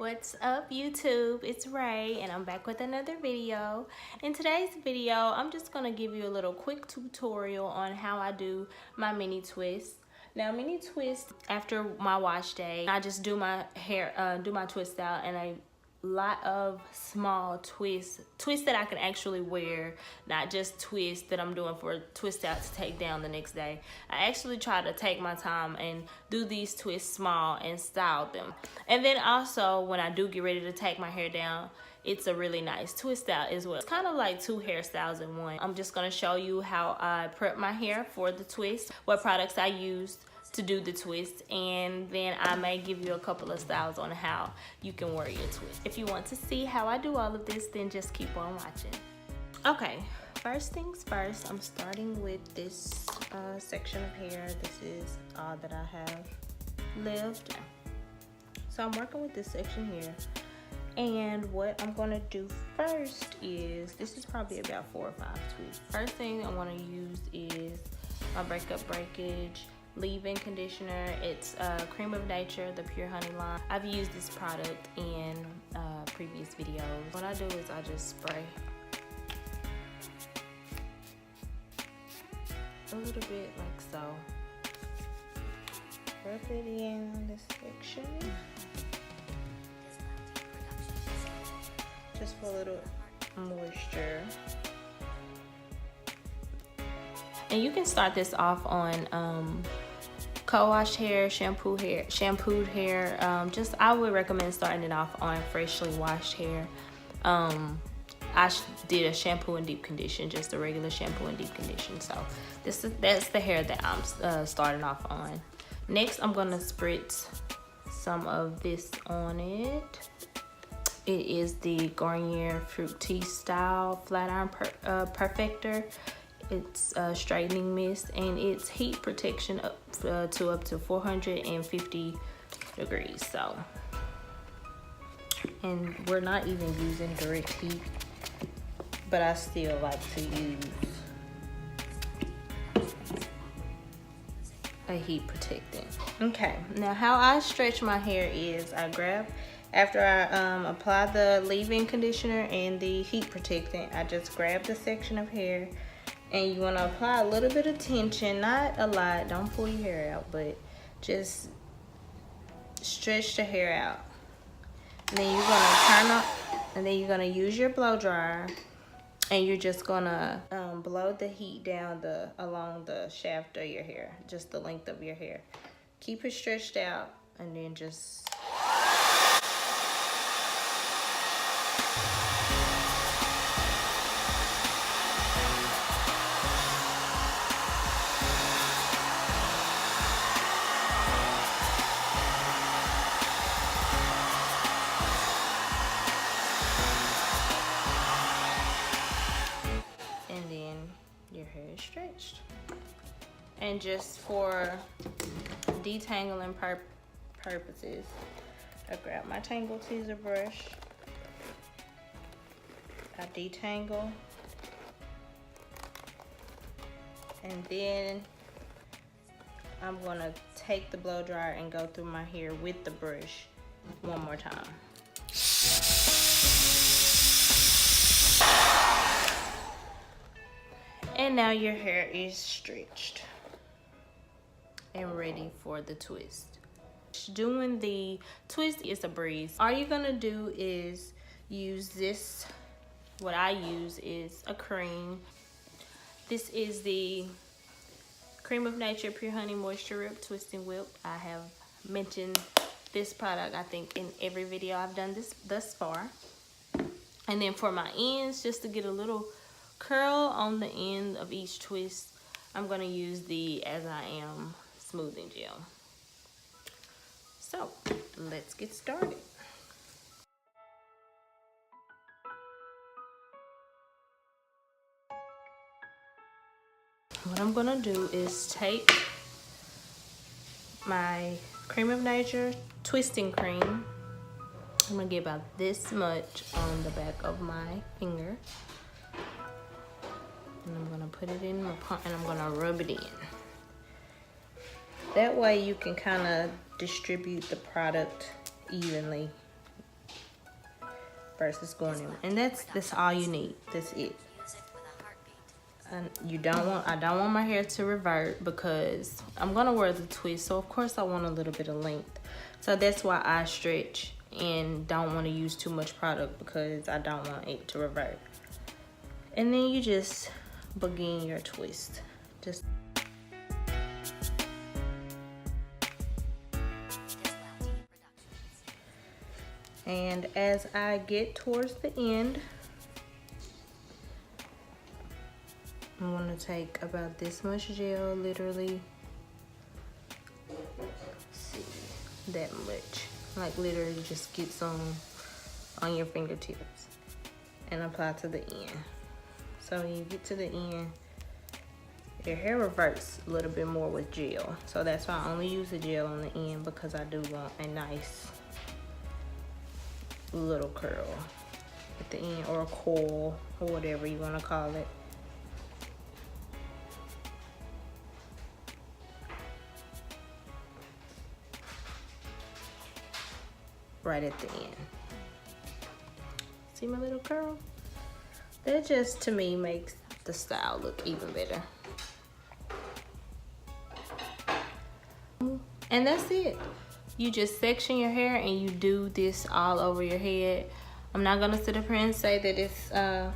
What's up, YouTube? It's Ray and I'm back with another video. In today's video, I'm just gonna give you a little quick tutorial on how I do my mini twist. Now, mini twist, after my wash day, I just do my hair, do my twist out, and a lot of small twists that I can actually wear, not just twists that I'm doing for a twist out to take down the next day. I actually try to take my time and do these twists small and style them. And then also when I do get ready to take my hair down, it's a really nice twist out as well. It's kind of like two hairstyles in one. I'm just gonna show you how I prep my hair for the twist, what products I used to do the twist, and then I may give you a couple of styles on how you can wear your twist. If you want to see how I do all of this, then just keep on watching. Okay, first things first, I'm starting with this section of hair. This is all that I have left. So I'm working with this section here. And what I'm gonna do first is, this is probably about 4 or 5 twists. First thing I wanna use is my Breakup Breakage leave-in conditioner. It's Creme of Nature, the Pure Honey line. I've used this product in previous videos. What I do is I just spray a little bit like so. Rub it in on this section. Just for a little moisture. And you can start this off on co-washed hair, shampooed hair. Just I would recommend starting it off on freshly washed hair. I did a shampoo and deep condition, just a regular shampoo and deep condition. So that's the hair that I'm starting off on. Next, I'm gonna spritz some of this on it. It is the Garnier Fructis style flat iron perfector. It's straightening mist, and it's heat protection up to 450 degrees. So, and we're not even using direct heat, but I still like to use a heat protectant. Okay, now how I stretch my hair is I grab, after I apply the leave-in conditioner and the heat protectant, I just grab the section of hair. And you want to apply a little bit of tension, not a lot. Don't pull your hair out, but just stretch the hair out. And then you're gonna turn up, and then you're gonna use your blow dryer, and you're just gonna blow the heat down along the shaft of your hair, just the length of your hair. Keep it stretched out, and then just. Stretched. And just for detangling purposes, I grab my Tangle teaser brush, I detangle, and then I'm gonna take the blow dryer and go through my hair with the brush one more time. And now your hair is stretched and ready for the twist. Doing the twist is a breeze. All you're gonna do is use this. What I use is a cream. This is the Creme of Nature Pure Honey Moisture Rip Twisting Whip. I have mentioned this product, I think, in every video I've done this thus far. And then for my ends, just to get a little curl on the end of each twist, I'm gonna use the As I Am smoothing gel. So let's get started. What I'm gonna do is take my Creme of Nature twisting cream. I'm gonna get about this much on the back of my finger. And I'm gonna put it in my palm and I'm gonna rub it in. That way you can kind of distribute the product evenly versus going in. And that's all you need. That's it. And I don't want my hair to revert because I'm gonna wear the twist, so of course I want a little bit of length. So that's why I stretch and don't want to use too much product, because I don't want it to revert. And then you just begin your twist. Just and as I get towards the end, I'm gonna take about this much gel, literally, see, that much. Like literally just get some on your fingertips and apply to the end. So when you get to the end, your hair reverts a little bit more with gel. So that's why I only use the gel on the end, because I do want a nice little curl at the end, or a coil, or whatever you want to call it. Right at the end. See my little curl? That just, to me, makes the style look even better. And that's it. You just section your hair and you do this all over your head. I'm not gonna sit up here and say that it's a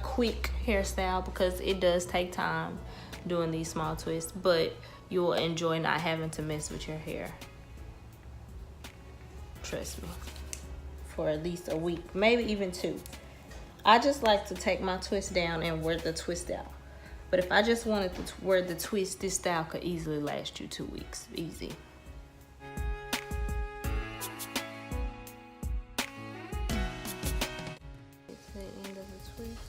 quick hairstyle, because it does take time doing these small twists, but you will enjoy not having to mess with your hair. Trust me, for at least a week, maybe even 2. I just like to take my twist down and wear the twist out. But if I just wanted to wear the twist, this style could easily last you 2 weeks, easy. It's the end of the twist.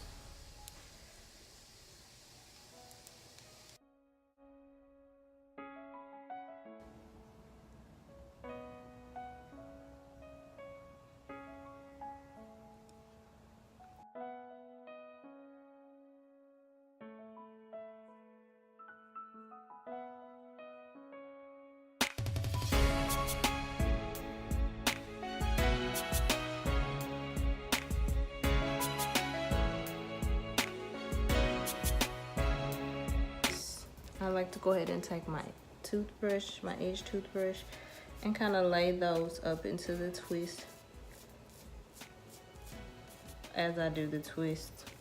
I like to go ahead and take my toothbrush, my edge toothbrush, and kind of lay those up into the twist as I do the twist.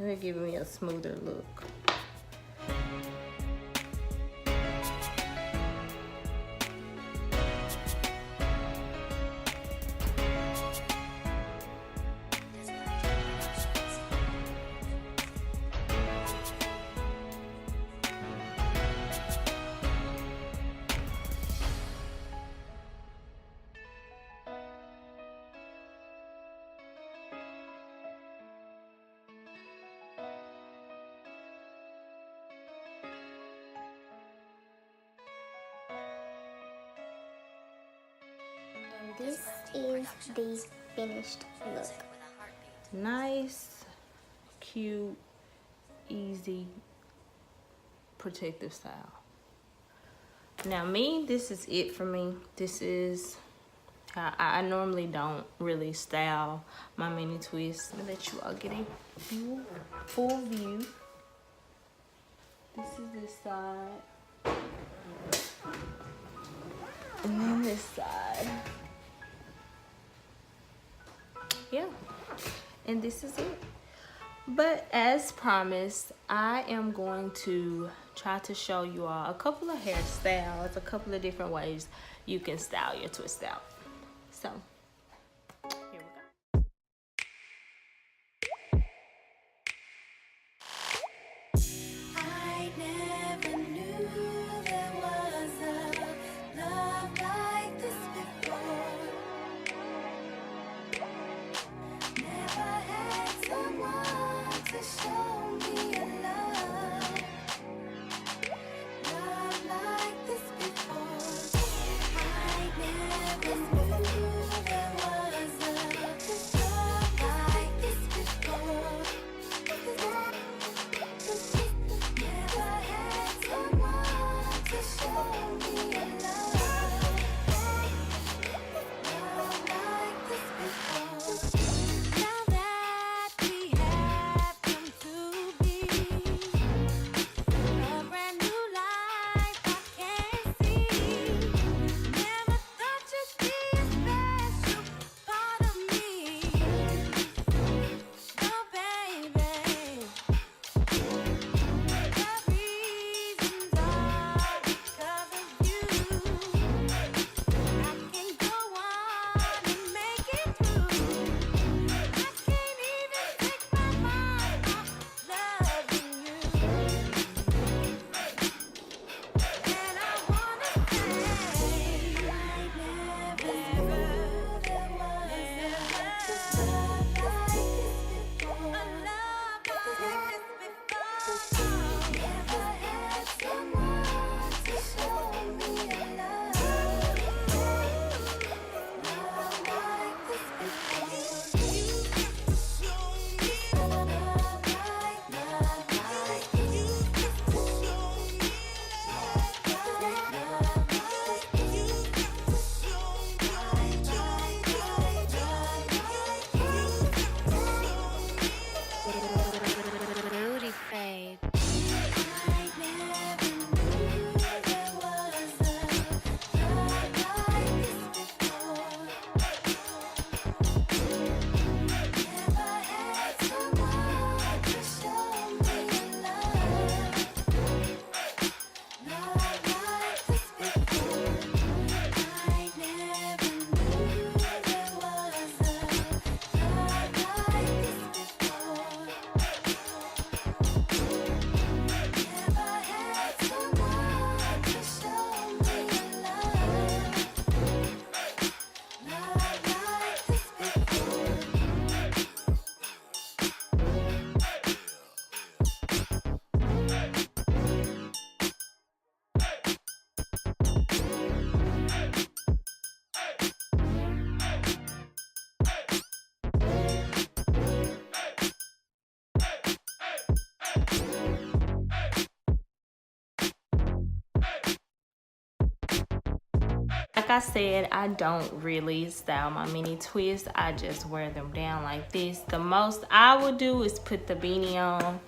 It'll give me a smoother look. This is the finished look. Nice, cute, easy, protective style. Now me, this is it for me. This is how I normally don't really style my mini twists. Let me let you all get a full view. This is this side. And then this side. Yeah, and this is it. But as promised, I am going to try to show you all a couple of hairstyles, a couple of different ways you can style your twist out. So here we go. I never knew there was a love like this before. Never had someone to show me a love like this before. I never knew like I said, I don't really style my mini twists. I just wear them down like this. The most I would do is put the beanie on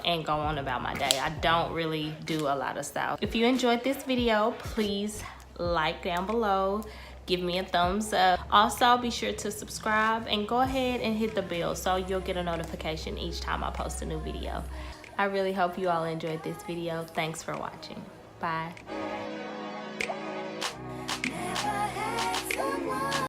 and go on about my day. I don't really do a lot of style. If you enjoyed this video, please like down below. Give me a thumbs up. Also, be sure to subscribe and go ahead and hit the bell so you'll get a notification each time I post a new video. I really hope you all enjoyed this video. Thanks for watching. Bye.